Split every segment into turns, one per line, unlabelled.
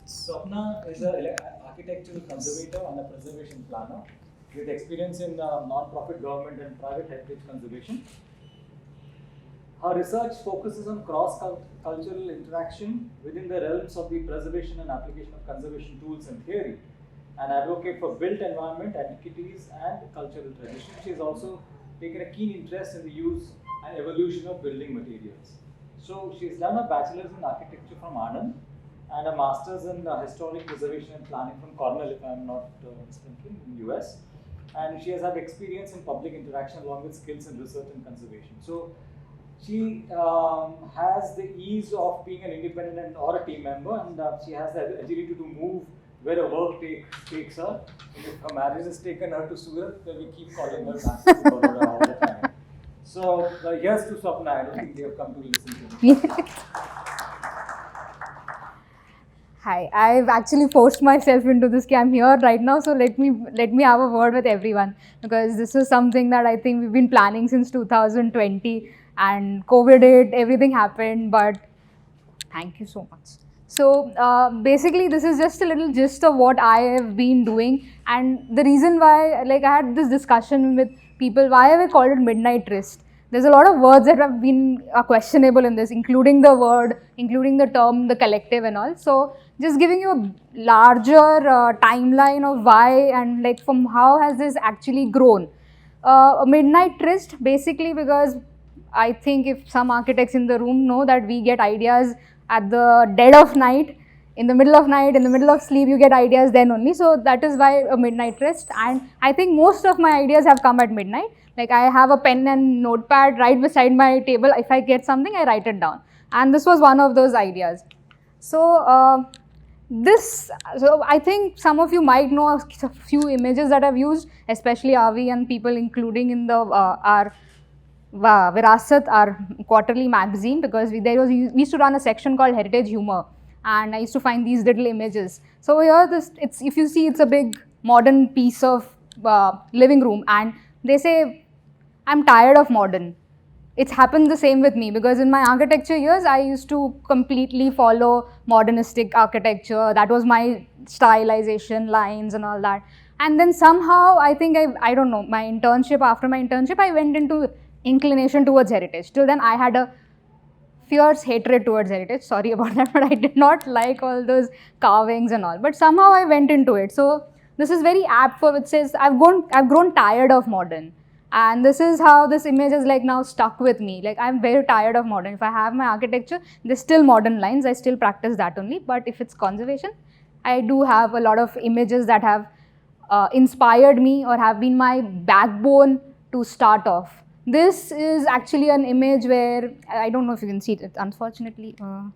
Swapna is an architectural conservator and a preservation planner with experience in non-profit government and private heritage conservation. Her research focuses on cross-cultural interaction within the realms of the preservation and application of conservation tools and theory, and advocate for built environment, antiquities, and cultural traditions. She has also taken a keen interest in the use and evolution of building materials. So she's done a bachelor's in architecture from Anand and a master's in historic preservation and planning from Cornell, if I'm not mistaken, in US. And she has had experience in public interaction along with skills in research and conservation. So she has the ease of being an independent or a team member, and she has the agility to move where her work takes her. And if her marriage has taken her to Surat, then we keep calling her back to Baroda all the time. So here's to Swapna. I don't think they have come to listen to me.
Hi, I've actually forced myself into this. I'm here right now, so let me have a word with everyone, because this is something that I think we've been planning since 2020, and COVID hit, everything happened, but thank you so much. So basically, this is just a little gist of what I have been doing, and the reason why, like, I had this discussion with people, why have I called it Midnight Tryst? There's a lot of words that have been questionable in this, including the term, the collective and all. So just giving you a larger timeline of why and like from how has this actually grown. A Midnight Tryst, basically because I think if some architects in the room know that we get ideas at the dead of night, in the middle of night, in the middle of sleep, you get ideas then only. So that is why a Midnight Tryst. And I think most of my ideas have come at midnight. Like, I have a pen and notepad right beside my table. If I get something, I write it down. And this was one of those ideas. So so I think some of you might know a few images that I've used, especially Avi and people, including in the our Virasat, our quarterly magazine, because we used to run a section called Heritage Humor, and I used to find these little images. So here, if you see, it's a big modern piece of living room, and they say, I'm tired of modern. It's happened the same with me, because in my architecture years, I used to completely follow modernistic architecture. That was my stylization, lines and all that. And then somehow, I think I don't know, after my internship, I went into inclination towards heritage. Till then, I had a fierce hatred towards heritage. Sorry about that, but I did not like all those carvings and all. But somehow I went into it. So this is very apt for which says I've grown tired of modern. And this is how this image is like now stuck with me. Like, I'm very tired of modern. If I have my architecture, there's still modern lines. I still practice that only. But if it's conservation, I do have a lot of images that have inspired me or have been my backbone to start off. This is actually an image where, I don't know if you can see it, unfortunately. Yeah,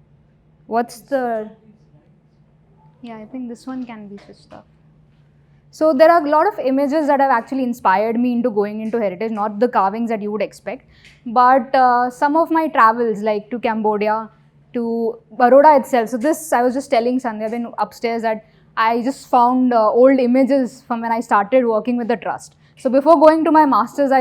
I think this one can be switched off. So there are a lot of images that have actually inspired me into going into heritage, not the carvings that you would expect, but some of my travels, like to Cambodia, to Baroda itself. So this, I was just telling Sandhya then upstairs that I just found old images from when I started working with the trust. So before going to my master's, I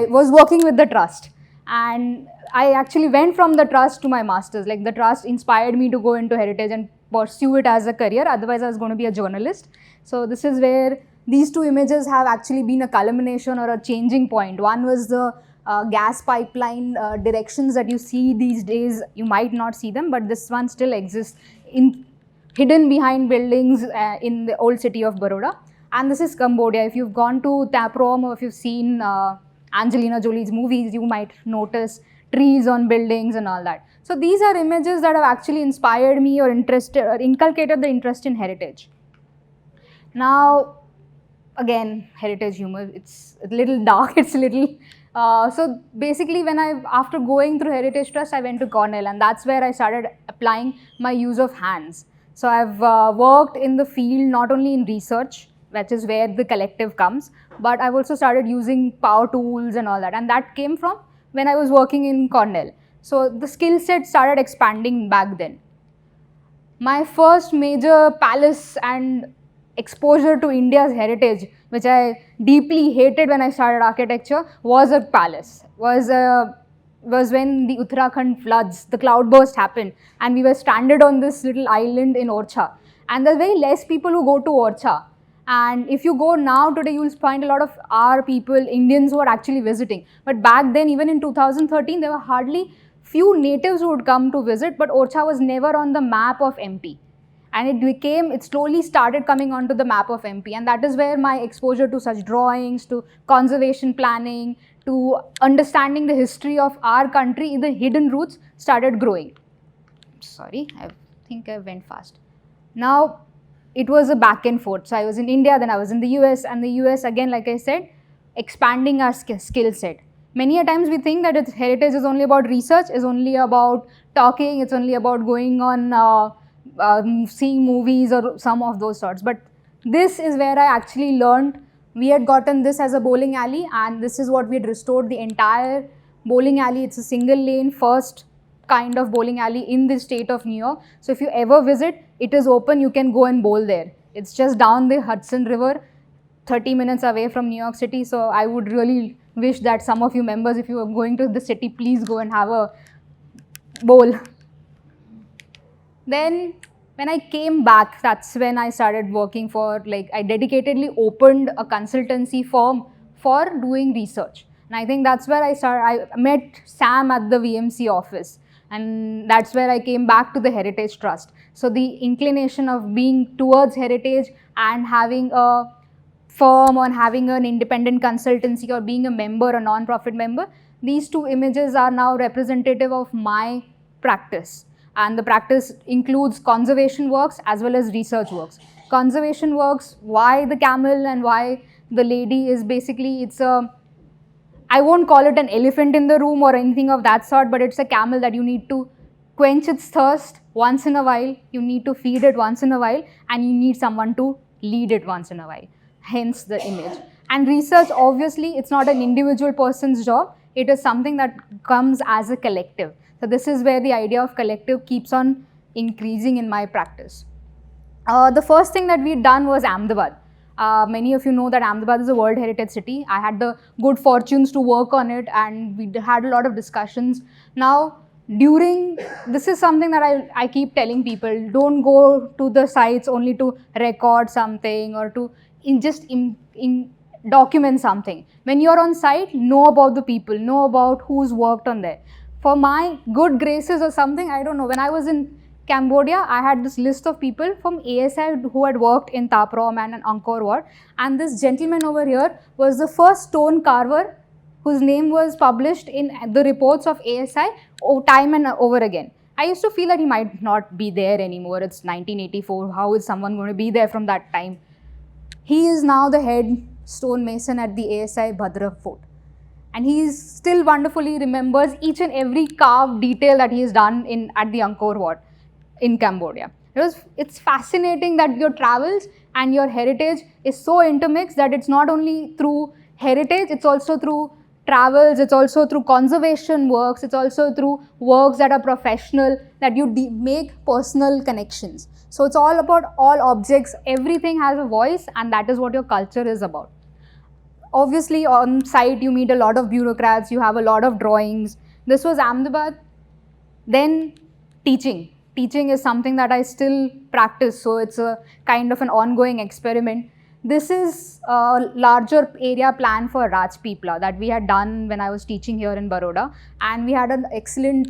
was working with the trust, and I actually went from the trust to my master's. Like, the trust inspired me to go into heritage and pursue it as a career. Otherwise, I was going to be a journalist. So this is where these two images have actually been a culmination or a changing point. One was the gas pipeline directions that you see these days. You might not see them, but this one still exists hidden behind buildings in the old city of Baroda. And this is Cambodia. If you've gone to Taprom or if you've seen Angelina Jolie's movies, you might notice trees on buildings and all that. So these are images that have actually inspired me or inculcated the interest in heritage. Now, again, heritage humor, it's a little dark, it's a little... so basically, after going through Heritage Trust, I went to Cornell, and that's where I started applying my use of hands. So I've worked in the field, not only in research, which is where the collective comes, but I've also started using power tools and all that, and that came from when I was working in Cornell. So the skill set started expanding back then. My first major palace and exposure to India's heritage, which I deeply hated when I started architecture, was a palace, was a was when the Uttarakhand floods, the cloudburst happened, and we were stranded on this little island in Orcha. And there's very less people who go to Orcha. And if you go now today, you'll find a lot of our people, Indians who are actually visiting. But back then, even in 2013, there were hardly few natives who would come to visit, but Orcha was never on the map of MP. And it slowly started coming onto the map of MP. And that is where my exposure to such drawings, to conservation planning, to understanding the history of our country, the hidden roots, started growing. Sorry, I think I went fast. Now, it was a back and forth. So I was in India, then I was in the US, and the US, again, like I said, expanding our skill set. Many a times we think that heritage is only about research, is only about talking, it's only about going on seeing movies or some of those sorts. But this is where I actually learned. We had gotten this as a bowling alley, and this is what we had restored the entire bowling alley. It's a single lane, first kind of bowling alley in the state of New York. So if you ever visit, it is open, you can go and bowl there. It's just down the Hudson River, 30 minutes away from New York City. So I would really wish that some of you members, if you are going to the city, please go and have a bowl. Then when I came back, that's when I started working for, I dedicatedly opened a consultancy firm for doing research. And I think that's where I met Sam at the VMC office. And that's where I came back to the Heritage Trust. So the inclination of being towards heritage and having a firm or having an independent consultancy or being a member, a non-profit member, these two images are now representative of my practice. And the practice includes conservation works as well as research works. Conservation works, why the camel and why the lady is basically, I won't call it an elephant in the room or anything of that sort, but it's a camel that you need to quench its thirst once in a while, you need to feed it once in a while, and you need someone to lead it once in a while, hence the image. And research, obviously, it's not an individual person's job, it is something that comes as a collective. So this is where the idea of collective keeps on increasing in my practice. The first thing that we'd done was Ahmedabad. Many of you know that Ahmedabad is a World Heritage City. I had the good fortunes to work on it, and we had a lot of discussions. Now, this is something that I keep telling people, don't go to the sites only to record something or to document something. When you're on site, know about the people, know about who's worked on there. For my good graces or something, I don't know, when I was in Cambodia, I had this list of people from ASI who had worked in Taproam and Angkor Wat, and this gentleman over here was the first stone carver whose name was published in the reports of ASI time and over again. I used to feel that he might not be there anymore. It's 1984. How is someone going to be there from that time? He is now the head stonemason at the ASI Bhadra Fort. And he still wonderfully remembers each and every carved detail that he has done at the Angkor Wat in Cambodia. It's fascinating that your travels and your heritage is so intermixed that it's not only through heritage, it's also through travels, it's also through conservation works, it's also through works that are professional, that you make personal connections. So it's all about all objects, everything has a voice, and that is what your culture is about. Obviously, on site, you meet a lot of bureaucrats, you have a lot of drawings. This was Ahmedabad. Then teaching. Teaching is something that I still practice, so it's a kind of an ongoing experiment. This is a larger area plan for Rajpipla that we had done when I was teaching here in Baroda. And we had an excellent,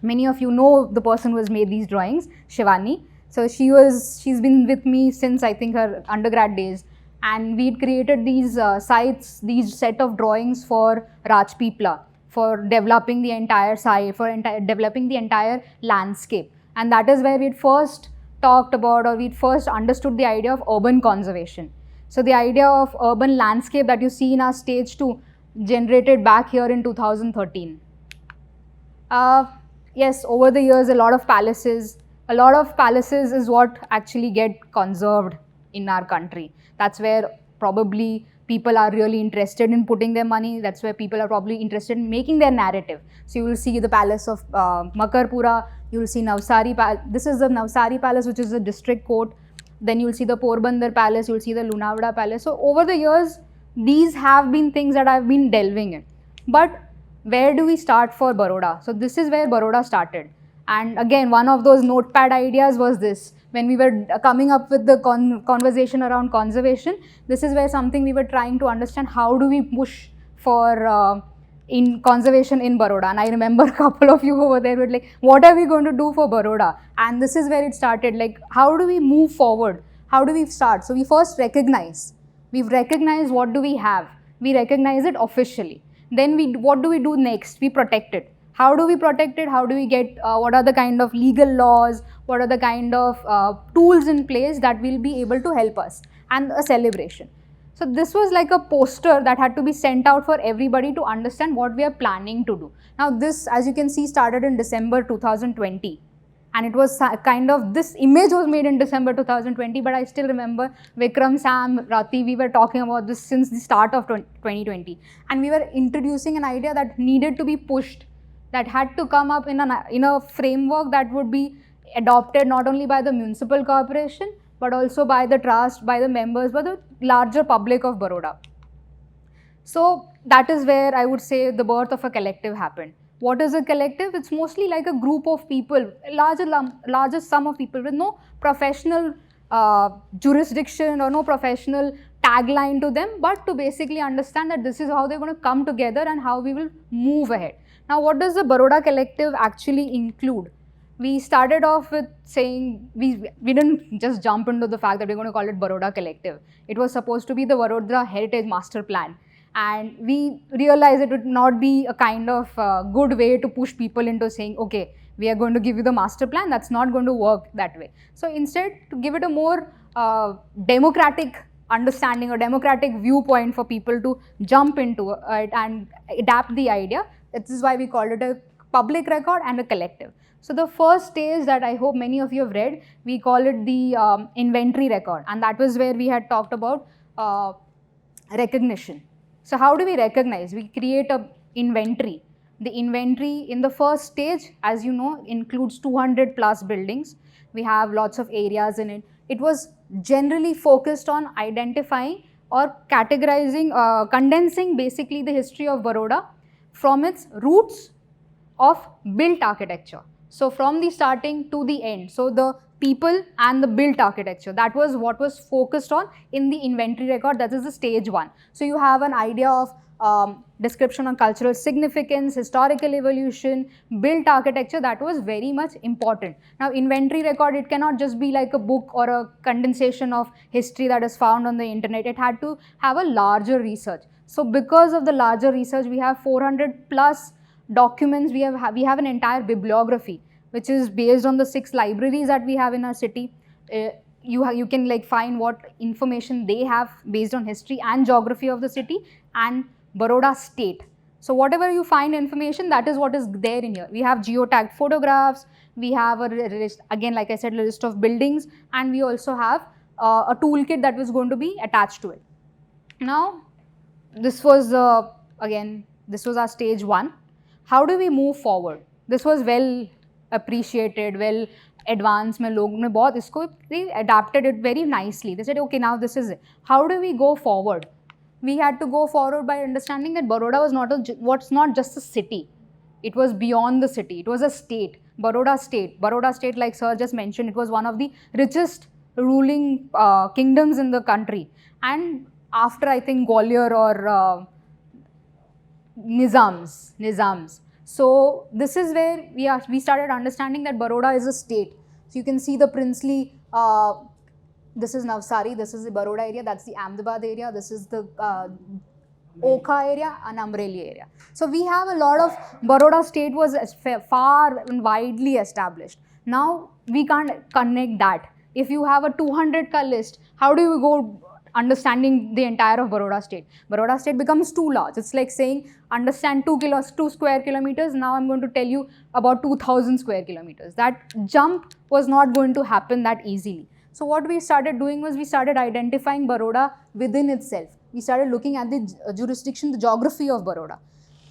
many of you know the person who has made these drawings, Shivani. So she's been with me since I think her undergrad days. And we'd created these sites, these set of drawings for Rajpipla, for developing the entire site, for developing the entire landscape. And that is where we'd first talked about, or we'd first understood the idea of urban conservation. So the idea of urban landscape that you see in our stage 2 generated back here in 2013. Yes, over the years, a lot of palaces is what actually get conserved in our country. That's where probably people are really interested in putting their money. That's where people are probably interested in making their narrative. So you will see the palace of Makarpura, you will see Navsari Palace. This is the Navsari Palace, which is the district court. Then you will see the Porbandar Palace, you will see the Lunawada Palace. So over the years, these have been things that I've been delving in. But where do we start for Baroda? So this is where Baroda started. And again, one of those notepad ideas was this. When we were coming up with the conversation around conservation, this is where something we were trying to understand, how do we push for in conservation in Baroda. And I remember a couple of you over there were like, what are we going to do for Baroda? And this is where it started, like, how do we move forward? How do we start? So we first recognize. We've recognized what do we have. We recognize it officially. Then what do we do next? We protect it. How do we protect it? How do we get, what are the kind of legal laws? What are the kind of tools in place that will be able to help us? And a celebration. So this was like a poster that had to be sent out for everybody to understand what we are planning to do. Now this, as you can see, started in December 2020. And it was kind of, this image was made in December 2020, but I still remember Vikram, Sam, Rati, we were talking about this since the start of 2020. And we were introducing an idea that needed to be pushed, that had to come up in a framework that would be adopted not only by the municipal corporation, but also by the trust, by the members, by the larger public of Baroda. So that is where I would say the birth of a collective happened. What is a collective? It's mostly like a group of people, larger sum of people with no professional jurisdiction or no professional tagline to them, but to basically understand that this is how they're going to come together and how we will move ahead. Now, what does the Baroda collective actually include? We started off with saying, we didn't just jump into the fact that we're going to call it Baroda Collective. It was supposed to be the Vadodara Heritage Master Plan. And we realized it would not be a kind of good way to push people into saying, okay, we are going to give you the master plan. That's not going to work that way. So instead, to give it a more democratic understanding or democratic viewpoint for people to jump into it and adapt the idea, this is why we called it a public record and a collective. So the first stage that I hope many of you have read, we call it the inventory record, and that was where we had talked about recognition. So how do we recognize? We create an inventory. The inventory in the first stage, as you know, includes 200 plus buildings. We have lots of areas in it. It was generally focused on identifying or categorizing, condensing basically the history of Baroda from its roots of built architecture. So from the starting to the end, so the people and the built architecture, that was what was focused on in the inventory record. That is the stage one. So you have an idea of description on cultural significance, historical evolution, built architecture. That was very much important. Now inventory record, it cannot just be like a book or a condensation of history that is found on the internet. It had to have a larger research. So because of the larger research, we have 400 plus documents. We have an entire bibliography which is based on the 6 libraries that we have in our city. You can like find what information they have based on history and geography of the city and Baroda state. So whatever you find information, that is what is there in here. We have geotagged photographs, we have again like I said, a list of buildings, and we also have a toolkit that was going to be attached to it. Now this was again, this was our stage one. How do we move forward? This was well appreciated, well advanced. They adapted it very nicely. They said, okay, now this is it. How do we go forward? We had to go forward by understanding that Baroda was not just a city. It was beyond the city. It was a state. Baroda state. Baroda state, like sir just mentioned, it was one of the richest ruling kingdoms in the country. And after, I think, Gwalior or Nizams. So this is where we started understanding that Baroda is a state. So you can see the princely, this is Navsari, this is the Baroda area, that's the Ahmedabad area, this is the Okha area and Amreli area. So we have a lot of, Baroda state was far and widely established. Now we can't connect that. If you have a 200 ka list, how do you go understanding the entire of Baroda state? Baroda state becomes too large. It's like saying, understand 2 square kilometers. Now I'm going to tell you about 2000 square kilometers. That jump was not going to happen that easily. So what we started doing was we started identifying Baroda within itself. We started looking at the jurisdiction, the geography of Baroda.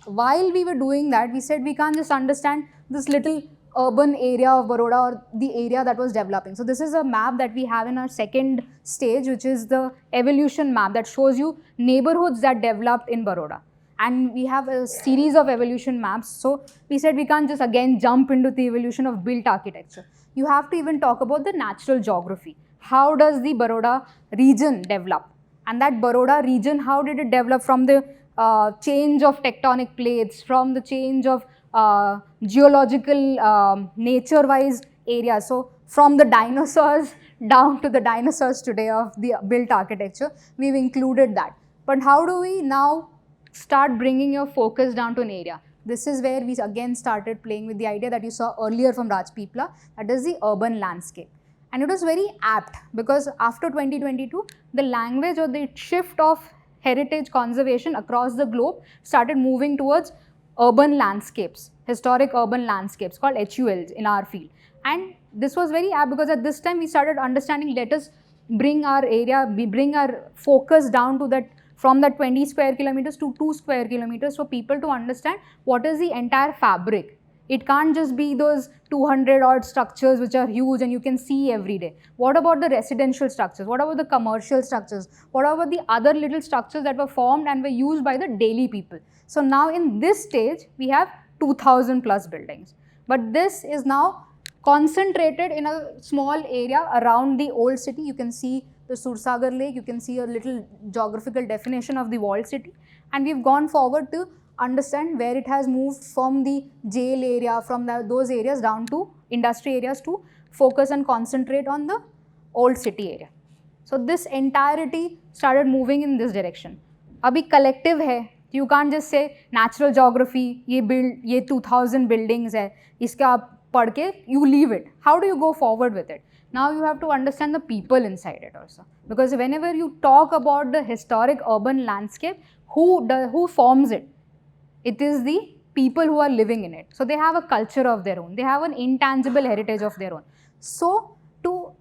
While we were doing that, we said we can't just understand this little urban area of Baroda or the area that was developing. So this is a map that we have in our second stage, which is the evolution map that shows you neighborhoods that developed in Baroda. and we have a series of evolution maps. So we said we can't just again jump into the evolution of built architecture. You have to even talk about the natural geography. How does the Baroda region develop? And that Baroda region, how did it develop from the change of tectonic plates, from the change of geological nature-wise areas. So from the dinosaurs down to the dinosaurs today of the built architecture, we've included that. But how do we now start bringing your focus down to an area? This is where we again started playing with the idea that you saw earlier from Raj Pipla, that is the urban landscape. And it was very apt because after 2022, the language or the shift of heritage conservation across the globe started moving towards urban landscapes, historic urban landscapes called HULs in our field. And this was very apt because at this time we started understanding, let us bring our area, we bring our focus down to that, from that 20 square kilometers to 2 square kilometers for people to understand what is the entire fabric. It can't just be those 200 odd structures which are huge and you can see every day. What about the residential structures? What about the commercial structures? What about the other little structures that were formed and were used by the daily people? So now in this stage, we have 2000 plus buildings. But this is now concentrated in a small area around the old city. You can see the Sursagar Lake, you can see a little geographical definition of the walled city. And we've gone forward to understand where it has moved from the jail area, from those areas down to industry areas to focus and concentrate on the old city area. So this entirety started moving in this direction. Abhi collective hai. You can't just say natural geography, ye 2000 buildings hai, iska aap padh ke, you leave it. How do you go forward with it? Now you have to understand the people inside it also. Because whenever you talk about the historic urban landscape, who forms it? It is the people who are living in it. So they have a culture of their own. They have an intangible heritage of their own. So to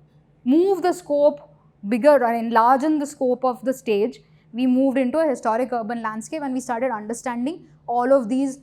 move the scope bigger or enlarge the scope of the stage, we moved into a historic urban landscape and we started understanding all of these.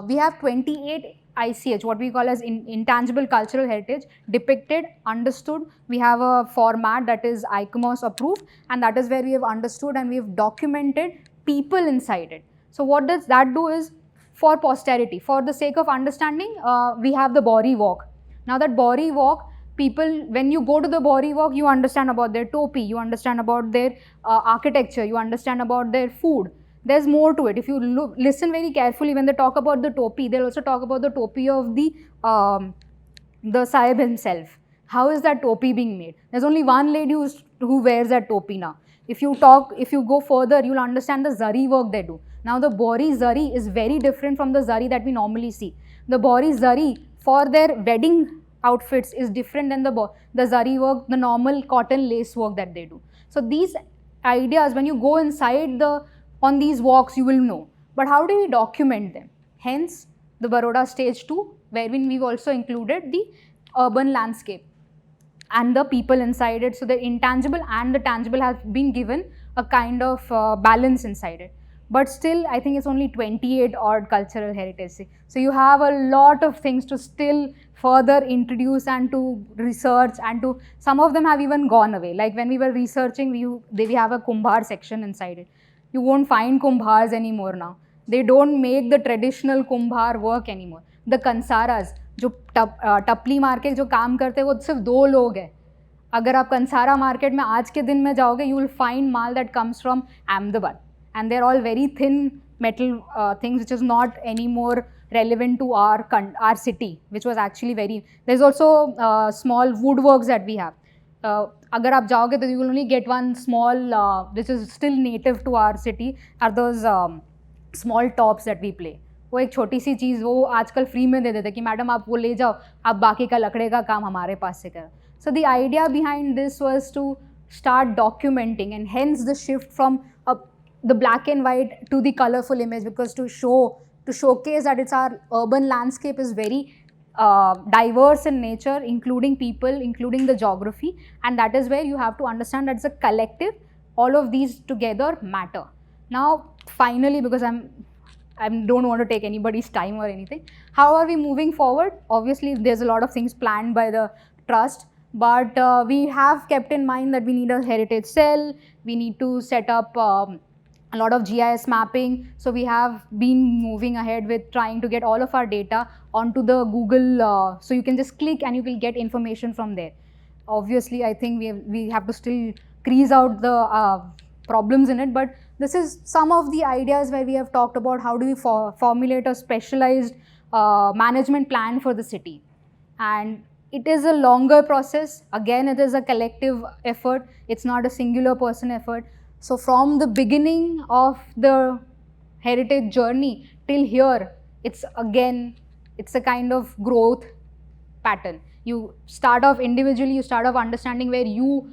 We have 28 ICH, what we call as intangible cultural heritage, depicted, understood. We have a format that is ICOMOS approved, and that is where we have understood and we have documented people inside it. So what does that do is, for posterity, for the sake of understanding, we have the Bauri Walk. Now that Bauri Walk, people, when you go to the Bauri Walk, you understand about their topi, you understand about their architecture, you understand about their food. There's more to it. If you listen very carefully, when they talk about the topi, they'll also talk about the topi of the Sahib himself. How is that topi being made? There's only one lady who wears that topi now. If you go further, you'll understand the zari work they do. Now the Bauri zari is very different from the zari that we normally see. The Bauri zari for their wedding outfits is different than the zari work, the normal cotton lace work that they do. So these ideas, when you go inside on these walks, you will know. But how do we document them? Hence, the Baroda Stage 2, wherein we've also included the urban landscape and the people inside it. So the intangible and the tangible have been given a kind of balance inside it. But still, I think it's only 28 odd cultural heritage. So you have a lot of things to still further introduce and to research, and to, some of them have even gone away. Like when we were researching, we have a Kumbhar section inside it. You won't find Kumbhars anymore now. They don't make the traditional Kumbhar work anymore. The Kansaras, जो टपली मार के जो काम करते हैं, वो सिर्फ 2 लोग हैं. अगर आप कंसारा मार्केट में आज के दिन में जाओगे, you will find mall that comes from Ahmedabad, and they're all very thin metal things, which is not anymore relevant to our city, which was actually very. There's also small woodworks that we have. अगर आप जाओगे तो you will only get one small, which is still native to our city, are those small tops that we play. वो एक छोटी सी चीज़ वो आजकल free में दे देते कि मैडम आप वो ले जाओ, आप बाकी का लकड़े का काम हमारे पास से करो. So the idea behind this was to start documenting, and hence the shift from the black and white to the colorful image, because to showcase that it's our urban landscape is very diverse in nature, including people, including the geography, and that is where you have to understand that it's a collective. All of these together matter. Now, finally, because I don't want to take anybody's time or anything, how are we moving forward? Obviously, there's a lot of things planned by the trust, but we have kept in mind that we need a heritage cell, we need to set up a lot of GIS mapping. So we have been moving ahead with trying to get all of our data onto the Google, so you can just click and you will get information from there. Obviously, I think we have to still crease out the problems in it, but this is some of the ideas where we have talked about how do we formulate a specialized management plan for the city. And it is a longer process. Again, it is a collective effort. It's not a singular person effort. So from the beginning of the heritage journey till here, it's a kind of growth pattern. You start off individually, you start off understanding where you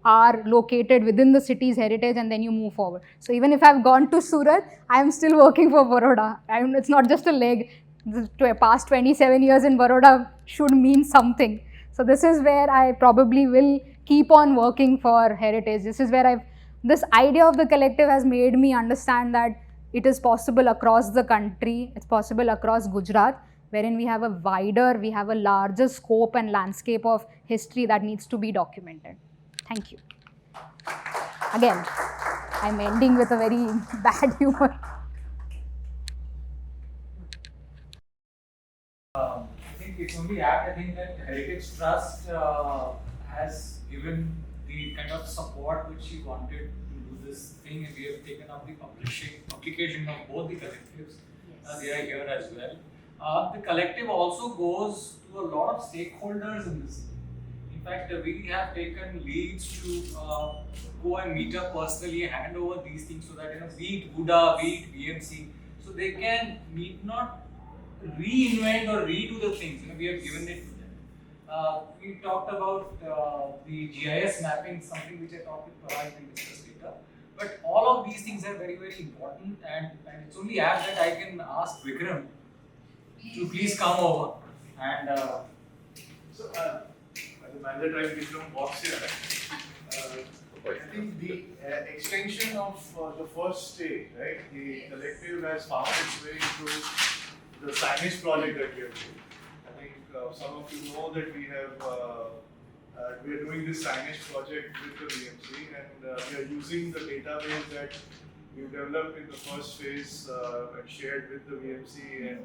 are located within the city's heritage, and then you move forward. So even if I've gone to Surat, I'm still working for Baroda. It's not just a leg. The past 27 years in Baroda should mean something. So this is where I probably will keep on working for heritage. This is where this idea of the collective has made me understand that it is possible across the country, it's possible across Gujarat, wherein we have a larger scope and landscape of history that needs to be documented. Thank you. Again, I'm ending with a very bad humor.
I think it's only apt. I think that Heritage Trust has given the kind of support which she wanted to do this thing, and we have taken up the publication of both the collectives. They are here as well. The collective also goes to a lot of stakeholders in this. In fact, we have taken leads to go and meet up personally, hand over these things so that, be it Buddha, be it BMC, so they can need not reinvent or redo the things. We have given it to them. We talked about the GIS mapping, something which I talked with Parag and discussed later. But all of these things are very, very important, and it's only apt that I can ask Vikram to please come over and.
By the time Vikram walks here, I think the extension of the first stage, right? The collective has found its way into the signage project that we are doing. I think some of you know that we are doing this signage project with the VMC, and we are using the database that we developed in the first phase and shared with the VMC. And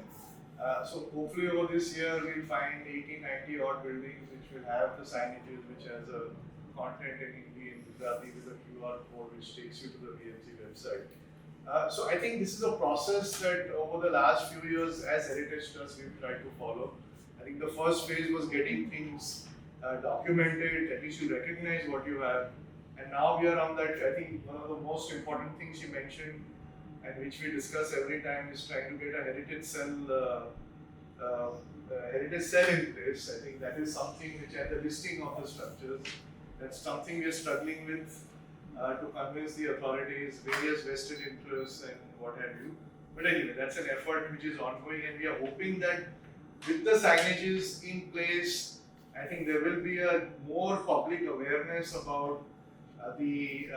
so hopefully over this year we'll find 80-90 odd buildings which will have the signages which has a content in Hindi and Gujarati with a QR code which takes you to the VMC website. So I think this is a process that over the last few years as Heritage Trust we've tried to follow. I think the first phase was getting things documented, at least you recognize what you have. And now we are on that. I think one of the most important things you mentioned and which we discuss every time is trying to get a heritage cell in place. I think that is something which at the listing of the structures, that's something we are struggling with to convince the authorities, various vested interests and what have you. But anyway, that's an effort which is ongoing, and we are hoping that with the signages in place, I think there will be a more public awareness about the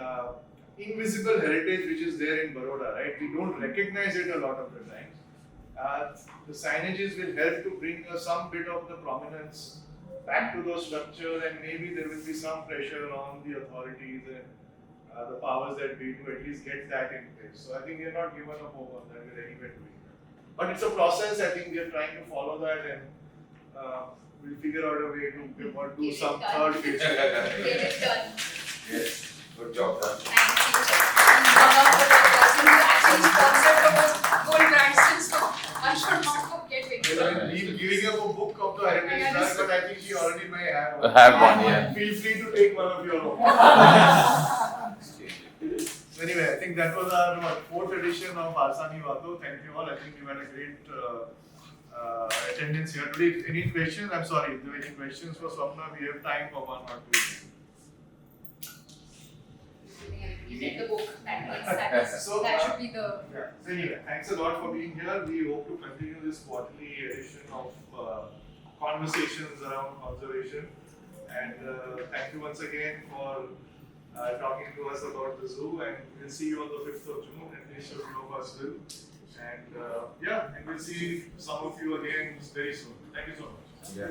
invisible heritage which is there in Baroda, right? We don't recognize it a lot of the times. The signages will help to bring some bit of the prominence back to those structures, and maybe there will be some pressure on the authorities and the powers that be to at least get that in place. So I think we are not given up hope on that, we're anyway doing that. But it's a process. I think we are trying to follow that, and we'll figure out a way to do some third phase.
Get it done. Yes, good job done.
Thank you. One of the person who actually sponsored the gold Branston, so one should not forget Vikram.
We're giving up a book of the Heritage Trust, but I think she already may have one.
Have one, yeah.
Feel free to take one of your own. So anyway, I think that was our fourth edition of Arsani Vato. Thank you all. I think we had a great attendance here today. Any questions? I'm sorry, if there are any questions for Swapna, we have time for one or two.
You get the book, that should be the...
Yeah. So anyway, thanks a lot for being here. We hope to continue this quarterly edition of conversations around conservation. And thank you once again for talking to us about the zoo. And we'll see you on the 5th of June, at least a few of us will. And and we'll see some of you again very soon. Thank you so much.
Yeah.